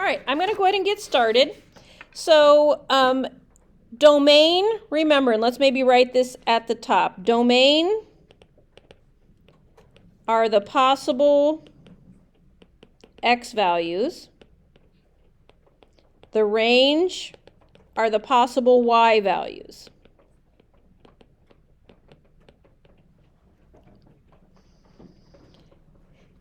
right, I'm going to go ahead and get started. So, domain, remember, and let's maybe write this at the top. Domain are the possible x values. The range are the possible y values.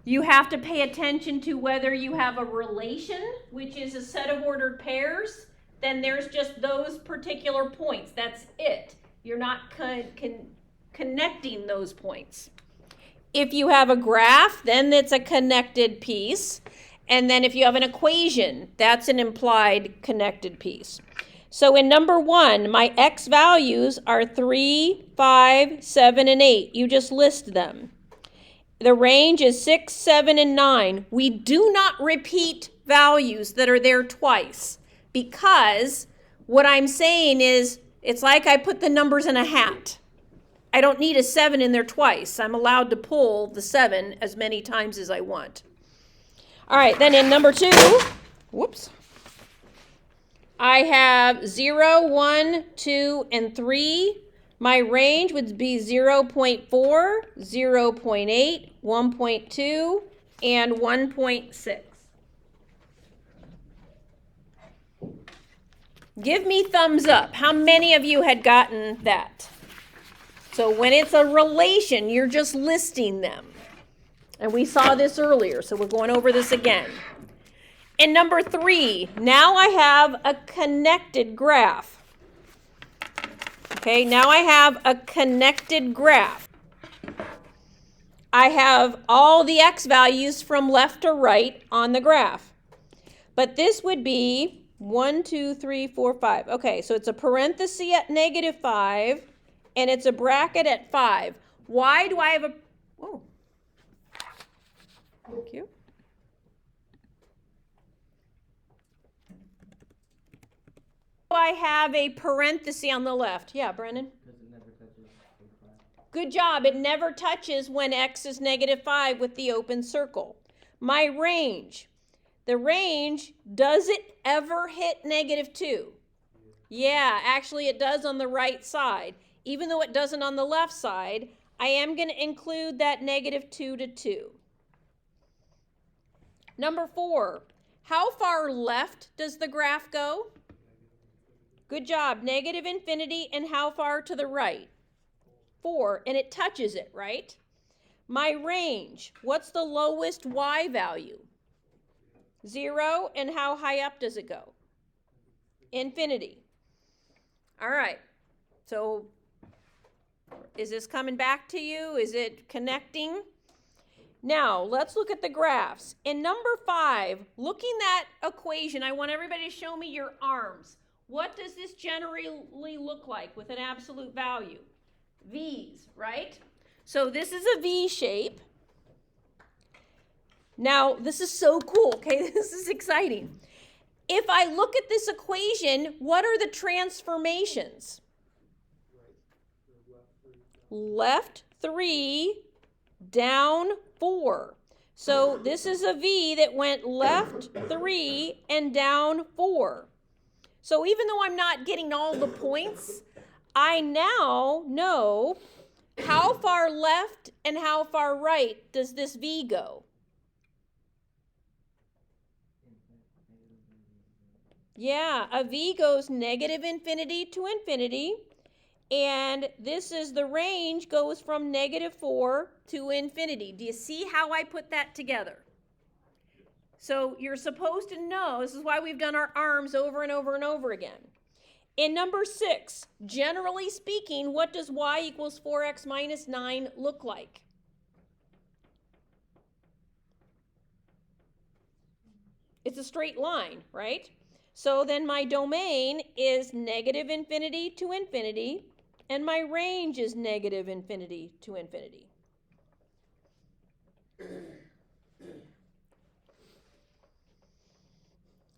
You have to pay attention to whether you have a relation, which is a set of ordered pairs, then there's just those particular points. That's it. You're not connecting those points. If you have a graph, then it's a connected piece. And then if you have an equation, that's an implied connected piece. So in number 1, my x values are 3, 5, 7, and 8. You just list them. The range is 6, 7, and 9. We do not repeat values that are there twice because what I'm saying is it's like I put the numbers in a hat. I don't need a 7 in there twice. I'm allowed to pull the 7 as many times as I want. All right, then in number 2, I have 0, 1, 2, and 3. My range would be 0.4, 0.8, 1.2, and 1.6. Give me thumbs up. How many of you had gotten that? So when it's a relation, you're just listing them. And we saw this earlier, so we're going over this again. In number 3, now I have a connected graph. Okay, now I have a connected graph. I have all the x values from left to right on the graph. But this would be 1, 2, 3, 4, 5. Okay, so it's a parenthesis at -5, and it's a bracket at 5. Why do I have a... Oh, thank you. I have a parenthesis on the left. Yeah, Brennan? Because it never touches 5. Good job. It never touches when x is -5 with the open circle. My range. The range, does it ever hit -2? Yeah, actually it does on the right side. Even though it doesn't on the left side, I am going to include that -2 to 2. Number 4, how far left does the graph go? Good job. -infinity, and how far to the right? 4, and it touches it, right? My range, what's the lowest y value? 0, and how high up does it go? Infinity. All right. So is this coming back to you? Is it connecting? Now, let's look at the graphs. In number 5, looking at equation, I want everybody to show me your arms. What does this generally look like with an absolute value? V's, right? So this is a V shape. Now, this is so cool, okay? This is exciting. If I look at this equation, what are the transformations? Left 3, down 4. So this is a V that went left 3 and down 4. So even though I'm not getting all the points, I now know how far left and how far right does this V go. Yeah, a V goes -infinity to infinity, and this is the range goes from -4 to infinity. Do you see how I put that together? So you're supposed to know, this is why we've done our arms over and over and over again. In number 6, generally speaking, what does y equals 4x minus 9 look like? It's a straight line, right? So then my domain is -infinity to infinity, and my range is -infinity to infinity.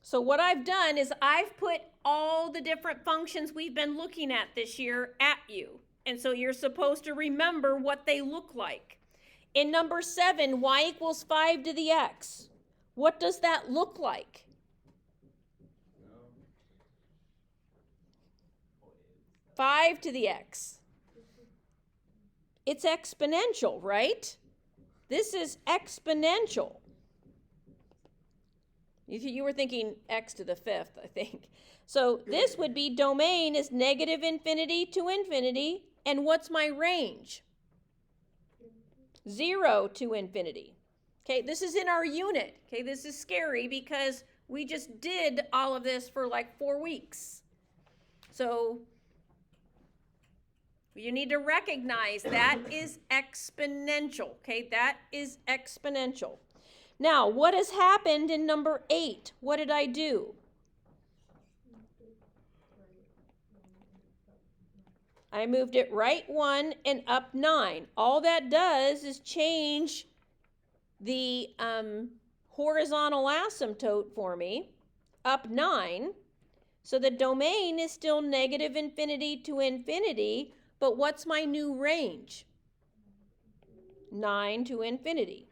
So what I've done is I've put all the different functions we've been looking at this year at you. And so you're supposed to remember what they look like. In number 7, y equals 5 to the x. What does that look like? 5 to the x. It's exponential, right? This is exponential. You were thinking x to the 5th, I think. So this would be domain is negative infinity to infinity. And what's my range? 0 to infinity. Okay, this is in our unit. Okay, this is scary because we just did all of this for like 4 weeks. So you need to recognize that is exponential. Okay, that is exponential. Now, what has happened in number 8? What did I do? I moved it right 1 and up 9. All that does is change the horizontal asymptote for me, up 9. So the domain is still negative infinity to infinity, but what's my new range? 9 to infinity.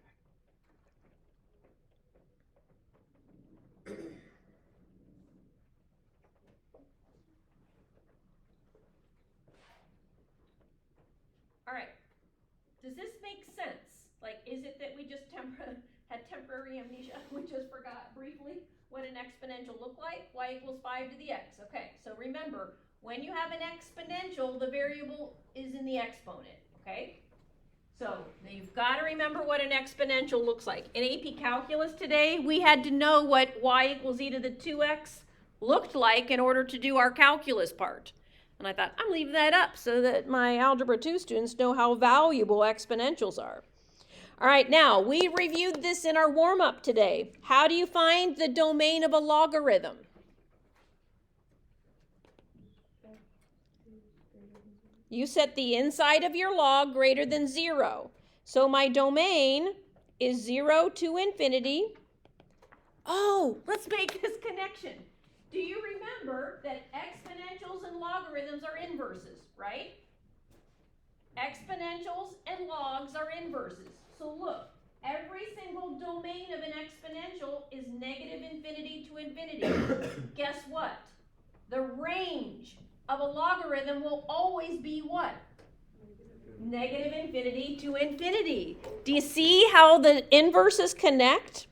All right, does this make sense? Like, is it that we just had temporary amnesia? We just forgot briefly what an exponential looked like? Y equals 5 to the x. Okay, so remember, when you have an exponential, the variable is in the exponent, okay? So you've got to remember what an exponential looks like. In AP Calculus today, we had to know what y equals e to the 2x looked like in order to do our calculus part. And I thought, I'm leaving that up so that my Algebra 2 students know how valuable exponentials are. All right, now, we reviewed this in our warm-up today. How do you find the domain of a logarithm? You set the inside of your log greater than 0. So my domain is 0 to infinity. Oh, let's make this connection. Do you remember that exponentials and logarithms are inverses, right? Exponentials and logs are inverses. So look, every single domain of an exponential is negative infinity to infinity. Guess what? The range of a logarithm will always be what? Negative infinity to infinity. Do you see how the inverses connect?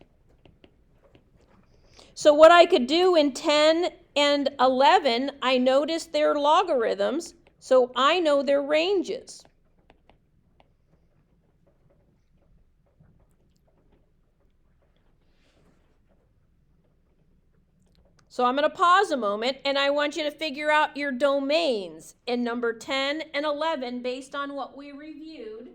So what I could do in 10 and 11, I noticed their logarithms, so I know their ranges. So I'm going to pause a moment, and I want you to figure out your domains in number 10 and 11 based on what we reviewed.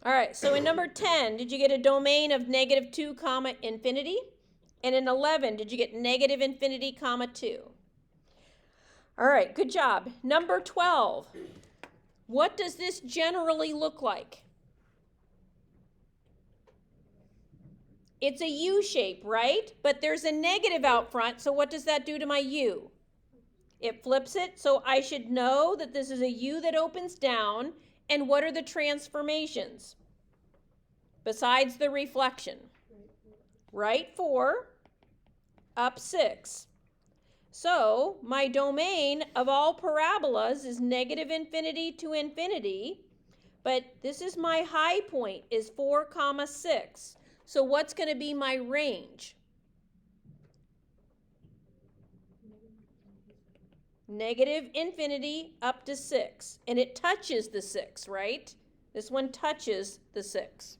All right, so in number 10, did you get a domain of negative 2 comma infinity? And in 11, did you get negative infinity comma 2? All right, good job. Number 12, what does this generally look like? It's a U shape, right? But there's a negative out front, so what does that do to my U? It flips it, so I should know that this is a U that opens down. And what are the transformations? Besides the reflection. Right 4, up 6. So my domain of all parabolas is negative infinity to infinity. But this is my high point, is 4 comma 6. So what's going to be my range? Negative infinity up to 6. And it touches the 6, right? This one touches the 6.